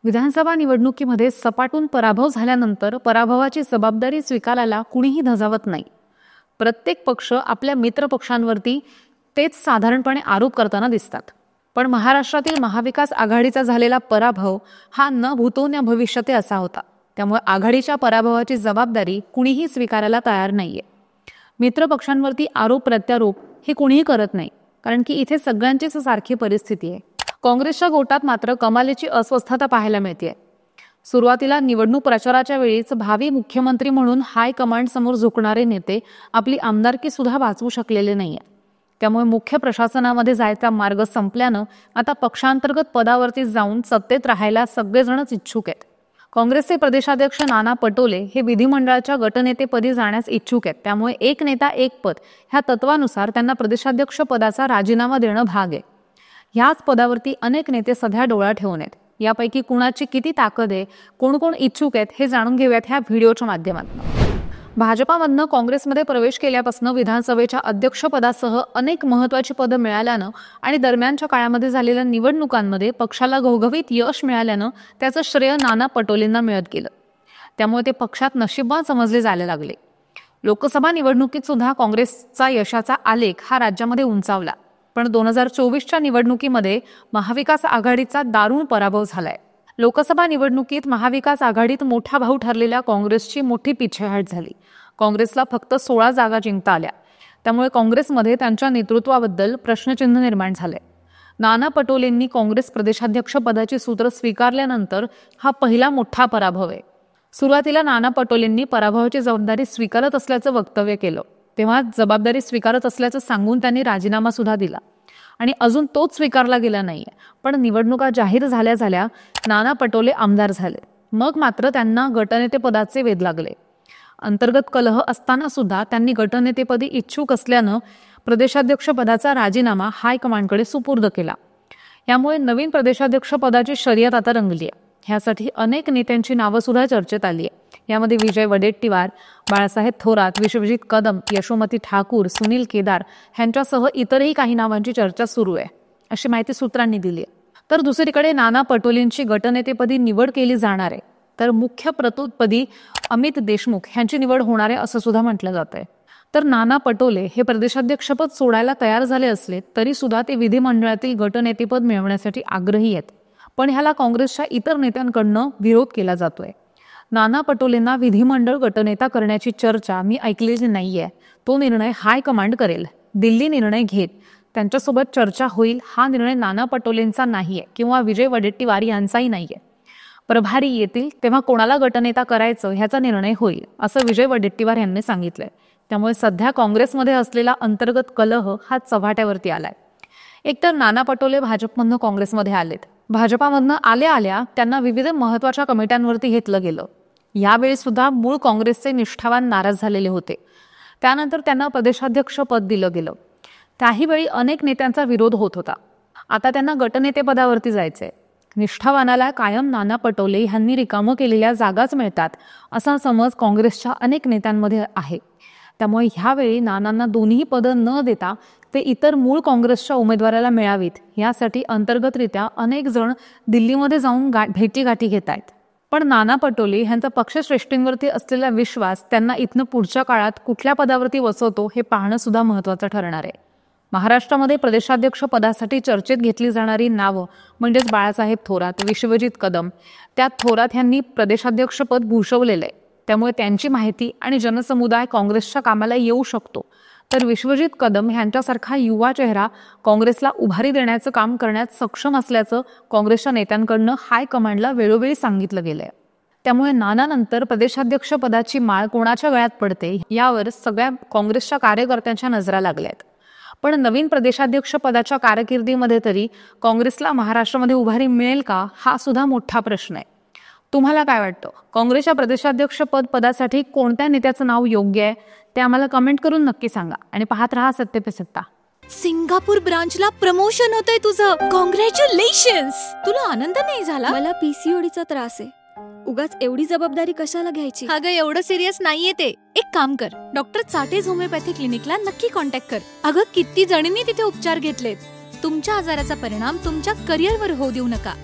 विधानसभा निवडणुकीमध्ये सपाटून पराभव झाल्यानंतर पराभवाची जबाबदारी स्वीकारायला कुणीही धजावत नाही. प्रत्येक पक्ष आपल्या मित्रपक्षांवरती तेच साधारणपणे आरोप करताना दिसतात. पण महाराष्ट्रातील महाविकास आघाडीचा झालेला पराभव हा न भूतो न भविष्यते असा होता. त्यामुळे आघाडीच्या पराभवाची जबाबदारी कुणीही स्वीकारायला तयार नाहीये. मित्रपक्षांवरती आरोप प्रत्यारोप हे कुणीही करत नाही, कारण की इथे सगळ्यांचीच सारखी परिस्थिती आहे. काँग्रेसच्या गोटात मात्र कमालीची अस्वस्थता पाहायला मिळते. सुरुवातीला निवडणूक प्रचाराच्या वेळीच भावी मुख्यमंत्री म्हणून हायकमांड समोर झुकणारे नेते आपली आमदारकी सुद्धा वाचवू शकलेले नाहीये. त्यामुळे मुख्य प्रशासनामध्ये जायचा मार्ग संपल्यानं आता पक्षांतर्गत पदावरती जाऊन सत्तेत राहायला सगळेजणच इच्छुक आहेत. काँग्रेसचे प्रदेशाध्यक्ष नाना पटोले हे विधिमंडळाच्या गटनेतेपदी जाण्यास इच्छुक आहेत. त्यामुळे एक नेता एक पद ह्या तत्वानुसार त्यांना प्रदेशाध्यक्ष पदाचा राजीनामा देणं भाग आहे. ह्याच पदावरती अनेक नेते सध्या डोळा ठेवून आहेत. यापैकी कुणाची किती ताकद आहे, कोण कोण इच्छुक आहेत हे जाणून घेऊयात ह्या व्हिडिओच्या माध्यमातून. भाजपामधनं काँग्रेसमध्ये प्रवेश केल्यापासून विधानसभेच्या अध्यक्षपदासह अनेक महत्त्वाची पदं मिळाल्यानं आणि दरम्यानच्या काळामध्ये झालेल्या निवडणुकांमध्ये पक्षाला घवघवीत यश मिळाल्यानं त्याचं श्रेय नाना पटोलेंना मिळत गेलं. त्यामुळे ते पक्षात नशीबवान समजले जायला लागले. लोकसभा निवडणुकीत सुद्धा काँग्रेसचा यशाचा आलेख हा राज्यामध्ये उंचावला. पण 2024च्या निवडणुकीमध्ये महाविकास आघाडीचा दारुण पराभव झालाय. लोकसभा निवडणुकीत महाविकास आघाडीत मोठा भाऊ ठरलेल्या काँग्रेसची मोठी पिछेहाट झाली. काँग्रेसला फक्त 16 जागा जिंकता आल्या. त्यामुळे काँग्रेसमध्ये त्यांच्या नेतृत्वाबद्दल प्रश्नचिन्ह निर्माण झाले. नाना पटोलेंनी काँग्रेस प्रदेशाध्यक्ष पदाची सूत्र स्वीकारल्यानंतर हा पहिला मोठा पराभव आहे. सुरुवातीला नाना पटोलेंनी पराभवाची जबाबदारी स्वीकारत असल्याचं वक्तव्य केलं. तेव्हा जबाबदारी स्वीकारत असल्याचं सांगून त्यांनी राजीनामा सुद्धा दिला आणि अजून तोच स्वीकारला गेला नाहीये. पण निवडणुका जाहीर झाल्या नाना पटोले आमदार झाले. मग मात्र त्यांना गटनेतेपदाचे वेध लागले. अंतर्गत कलह असताना सुद्धा त्यांनी गटनेतेपदी इच्छुक असल्यानं प्रदेशाध्यक्ष पदाचा राजीनामा हायकमांडकडे सुपूर्द केला. यामुळे नवीन प्रदेशाध्यक्ष पदाची शर्यत आता रंगली आहे. ह्यासाठी अनेक नेत्यांची नावं सुद्धा चर्चेत आली आहे. यामध्ये विजय वडेट्टीवार, बाळासाहेब थोरात, विश्वजित कदम, यशोमती ठाकूर, सुनील केदार ह्यांच्यासह इतरही काही नावांची चर्चा सुरू आहे, अशी माहिती सूत्रांनी दिली आहे. तर दुसरीकडे नाना पटोलेंची गटनेतेपदी निवड केली जाणार आहे. तर मुख्य प्रतोदपदी अमित देशमुख यांची निवड होणार आहे असं सुद्धा म्हटलं जात आहे. तर नाना पटोले हे प्रदेशाध्यक्षपद सोडायला तयार झाले असले तरी सुद्धा ते विधिमंडळातील गटनेतेपद मिळवण्यासाठी आग्रही आहेत. पण ह्याला काँग्रेसच्या इतर नेत्यांकडनं विरोध केला जातोय. नाना पटोलेंना विधिमंडळ गटनेता करण्याची चर्चा मी ऐकलेली नाहीये. तो निर्णय हायकमांड करेल. दिल्ली निर्णय घेत त्यांच्यासोबत चर्चा होईल. हा निर्णय नाना पटोलेंचा नाहीये किंवा विजय वडेट्टीवार यांचाही नाहीये. प्रभारी येतील तेव्हा कोणाला गटनेता करायचं ह्याचा निर्णय होईल असं विजय वडेट्टीवार यांनी सांगितलंय. त्यामुळे सध्या काँग्रेसमध्ये असलेला अंतर्गत कलह हा चव्हाट्यावरती आलाय. एकतर नाना पटोले भाजपमधनं काँग्रेसमध्ये आलेत. भाजपामधनं आल्या त्यांना विविध महत्वाच्या कमिट्यांवरती घेतलं गेलं. यावेळी सुद्धा मूळ काँग्रेसचे निष्ठावान नाराज झालेले होते. त्यानंतर त्यांना प्रदेशाध्यक्ष पद दिलं गेलं. त्याही वेळी अनेक नेत्यांचा विरोध होत होता. आता त्यांना गटनेतेपदावरती जायचंय. निष्ठावानाला कायम नाना पटोले यांनी रिकामं केलेल्या जागाच मिळतात असा समज काँग्रेसच्या अनेक नेत्यांमध्ये आहे. त्यामुळे ह्यावेळी नानांना दोन्ही पदं न देता ते इतर मूळ काँग्रेसच्या उमेदवाराला मिळावीत यासाठी अंतर्गतरित्या अनेक जण दिल्लीमध्ये जाऊन भेटीगाठी घेत आहेत. पण नाना पटोले यांचा पक्षश्रेष्ठींवरती असलेला विश्वास त्यांना इथनं पुढच्या काळात कुठल्या पदावरती बसवतो हे पाहणं सुद्धा महत्त्वाचं ठरणार आहे. महाराष्ट्रामध्ये प्रदेशाध्यक्ष पदासाठी चर्चेत घेतली जाणारी नावं म्हणजेच बाळासाहेब थोरात, विश्वजित कदम. त्यात थोरात यांनी प्रदेशाध्यक्षपद भूषवलेलं आहे. त्यामुळे त्यांची माहिती आणि जनसमुदाय काँग्रेसच्या कामाला येऊ शकतो. तर विश्वजित कदम यांच्यासारखा युवा चेहरा काँग्रेसला उभारी देण्याचं काम करण्यात सक्षम असल्याचं काँग्रेसच्या नेत्यांकडनं हायकमांडला वेळोवेळी सांगितलं गेलंय. त्यामुळे नानानंतर प्रदेशाध्यक्ष पदाची माळ कोणाच्या गळ्यात पडते यावर सगळ्या काँग्रेसच्या कार्यकर्त्यांच्या नजरा लागल्यात. पण नवीन प्रदेशाध्यक्ष पदाच्या कारकिर्दीमध्ये तरी काँग्रेसला महाराष्ट्रामध्ये उभारी मिळेल का हा सुद्धा मोठा प्रश्न आहे. तुम्हाला काय वाटतं? काँग्रेसच्या प्रदेशाध्यक्ष पदासाठी कोणत्या नेत्याचं नाव योग्य आहे ते आम्हाला कमेंट करून नक्की सांगा आणि पाहत राहा सत्य पे सत्ता. सिंगापूर ब्रांचला प्रमोशन होतंय तुझं. कॉंग्रॅच्युलेशन्स. तुला आनंद नाही झाला? मला पीसीओडीचा त्रास आहे. उगाच एवढी जबाबदारी कशाला घ्यायची? अगं एवढं सिरियस नाहीये ते. एक काम कर, डॉक्टर चाटेज होमिओपॅथी क्लिनिकला नक्की कॉन्टॅक्ट कर. अगं किती जणींनी तिथे उपचार घेतलेत. तुमच्या आजाराचा परिणाम तुमच्या करिअरवर होऊ देऊ नका.